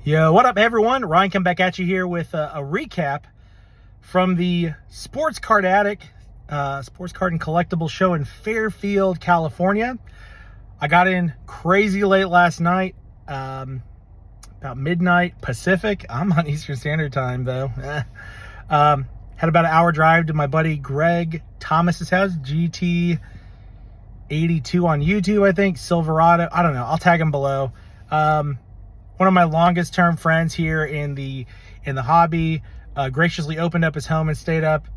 Yo, what up, everyone? Ryan come back at you here with a recap from the Sports Card Addict, Sports Card and Collectibles show in Fairfield, California. I got in crazy late last night, about midnight Pacific. I'm on Eastern Standard Time, though. Had about an hour drive to my buddy Greg Thomas's house, GT82 on YouTube, I think, Silverado. I don't know. I'll tag him below. One of my longest term friends here in the hobby graciously opened up his home and stayed up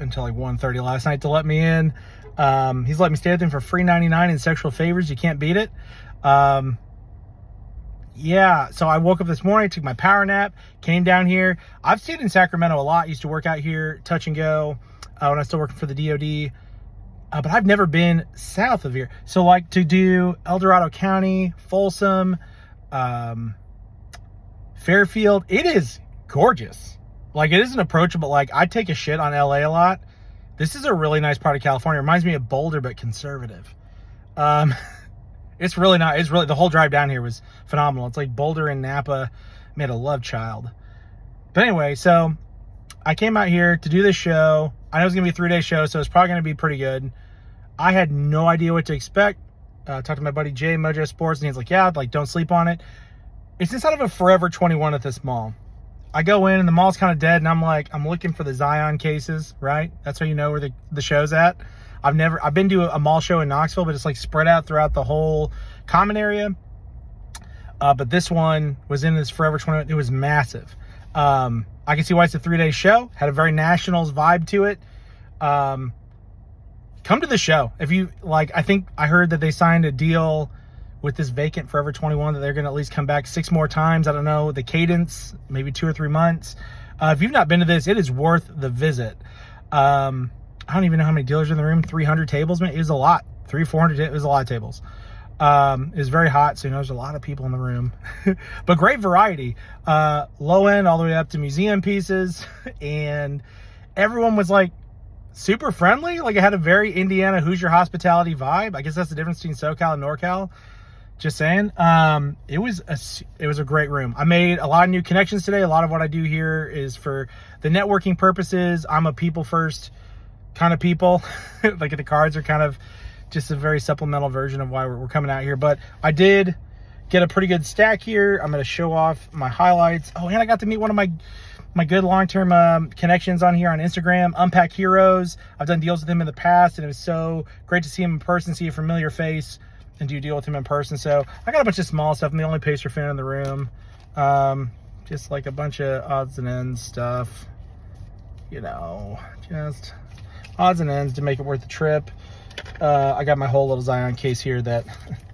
until 1:30 last night to let me in. He's let me stay with him for free $99 in sexual favors. You can't beat it. Yeah, so I woke up this morning, took my power nap, came down here. I've stayed in Sacramento a lot. Used to work out here, touch and go, when I was still working for the DOD. But I've never been south of here. So to do El Dorado County, Folsom, Fairfield, it is gorgeous. It isn't approachable. I take a shit on LA a lot. This is a really nice part of California. It reminds me of Boulder, but conservative. It's really not. It's really, the whole drive down here was phenomenal. It's like Boulder and Napa made a love child. But anyway, so I came out here to do this show. I know it was gonna be a 3-day show, so it's probably gonna be pretty good. I had no idea what to expect. Talked to my buddy Jay, Mojo Sports, and he's like, yeah, don't sleep on it. It's inside of a Forever 21 at this mall. I go in and the mall's kind of dead, and I'm looking for the Zion cases, right? That's how you know where the show's at. I've been to a mall show in Knoxville, but it's spread out throughout the whole common area. But this one was in this Forever 21. It was massive. I can see why it's a 3-day show. Had a very Nationals vibe to it. Come to the show. If you I think I heard that they signed a deal with this vacant Forever 21 that they're going to at least come back 6 more times. I don't know the cadence, maybe 2 or 3 months. If you've not been to this, it is worth the visit. I don't even know how many dealers are in the room. 300 tables, man. It was a lot. 300-400. It was a lot of tables. It was very hot, so there's a lot of people in the room. But great variety. Low end all the way up to museum pieces, and everyone was super friendly. It had a very Indiana Hoosier hospitality vibe. I guess that's the difference between SoCal and NorCal. Just saying. It was a great room. I made a lot of new connections today. A lot of what I do here is for the networking purposes. I'm a people first kind of people. The cards are kind of just a very supplemental version of why we're coming out here. But I did get a pretty good stack here. I'm going to show off my highlights. Oh, and I got to meet one of my good long-term connections on here on Instagram, Unpack Heroes. I've done deals with him in the past, and it was so great to see him in person, see a familiar face, and do a deal with him in person. So I got a bunch of small stuff. I'm the only Pacer fan in the room. Just a bunch of odds and ends stuff. Just odds and ends to make it worth the trip. I got my whole little Zion case here that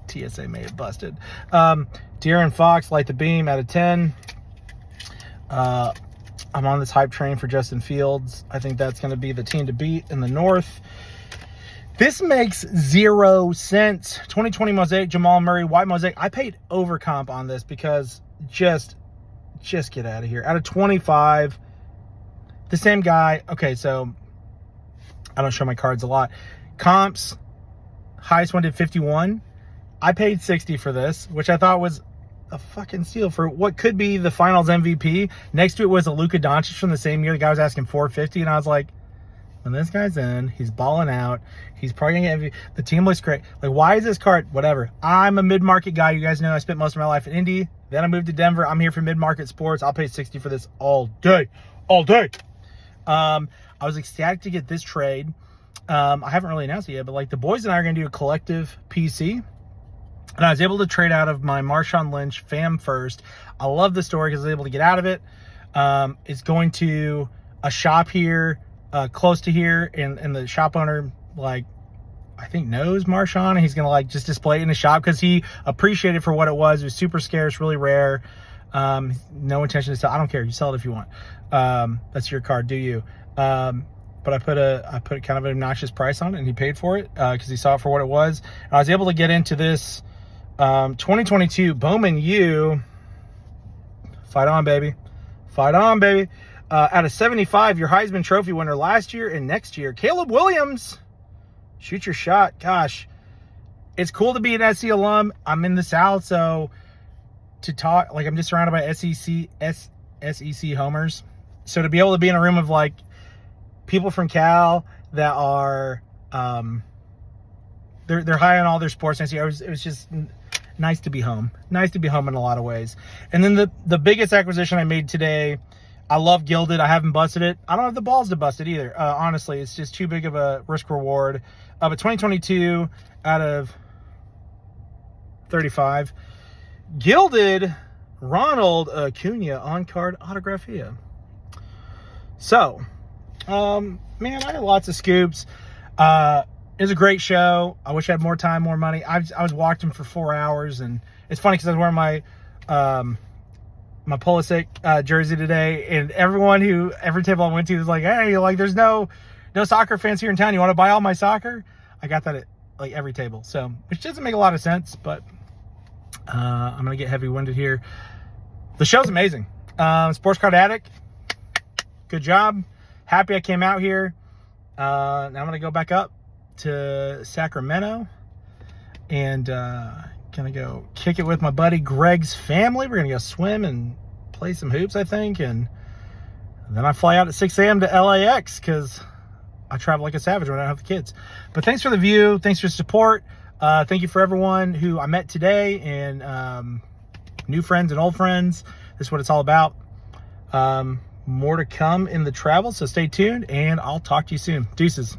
TSA may have busted. De'Aaron Fox, Light the Beam out of 10. I'm on this hype train for Justin Fields. I think that's going to be the team to beat in the North. This makes 0 sense. 2020 Mosaic, Jamal Murray, white Mosaic. I paid over comp on this because just get out of here. Out of 25, the same guy. Okay, so I don't show my cards a lot. Comps, highest one did 51. I paid 60 for this, which I thought was a fucking steal for what could be the finals MVP. Next to it was a Luka Doncic from the same year. The guy was asking 450, and I was like, when this guy's in, he's balling out. He's probably gonna get MVP. The team looks great. Why is this card? Whatever. I'm a mid-market guy. You guys know I spent most of my life in Indy. Then I moved to Denver. I'm here for mid-market sports. I'll pay 60 for this all day. All day. I was ecstatic to get this trade. I haven't really announced it yet, but the boys and I are going to do a collective PC. And I was able to trade out of my Marshawn Lynch fam first. I love the story because I was able to get out of it. It's going to a shop here, close to here. And the shop owner, I think knows Marshawn. And he's going to just display it in the shop because he appreciated it for what it was. It was super scarce, really rare. No intention to sell. I don't care. You sell it if you want. That's your card. Do you? But I put kind of an obnoxious price on it, and he paid for it because he saw it for what it was. And I was able to get into this 2022 Bowman U. Fight on, baby. Fight on, baby. Out of 75, your Heisman Trophy winner last year and next year, Caleb Williams. Shoot your shot. Gosh, it's cool to be an SC alum. I'm in the South, so to talk, like I'm just surrounded by SEC homers. So to be able to be in a room of like people from Cal that are, they're high on all their sports. And it was just nice to be home. Nice to be home in a lot of ways. And then the biggest acquisition I made today, I love Gilded. I haven't busted it. I don't have the balls to bust it either. Honestly, it's just too big of a risk reward. But 2022 out of 35. Gilded Ronald Acuna on-card autographia. So, man, I had lots of scoops. It was a great show. I wish I had more time, more money. I was watching for 4 hours, and it's funny because I was wearing my my Pulisic jersey today, and every table I went to was like, hey, like there's no soccer fans here in town. You want to buy all my soccer? I got that at like every table. So, which doesn't make a lot of sense, but I'm going to get heavy-winded here. The show's amazing. Sports Card Addict, good job. Happy I came out here. Now I'm going to go back up to Sacramento and gonna go kick it with my buddy Greg's family. We're gonna go swim and play some hoops, I think, and then I fly out at 6 a.m. to LAX because I travel like a savage when I don't have the kids. But thanks for the view, thanks for the support. Thank you for everyone who I met today, and new friends and old friends. This is what it's all about. More to come in the travel, so stay tuned, and I'll talk to you soon. Deuces.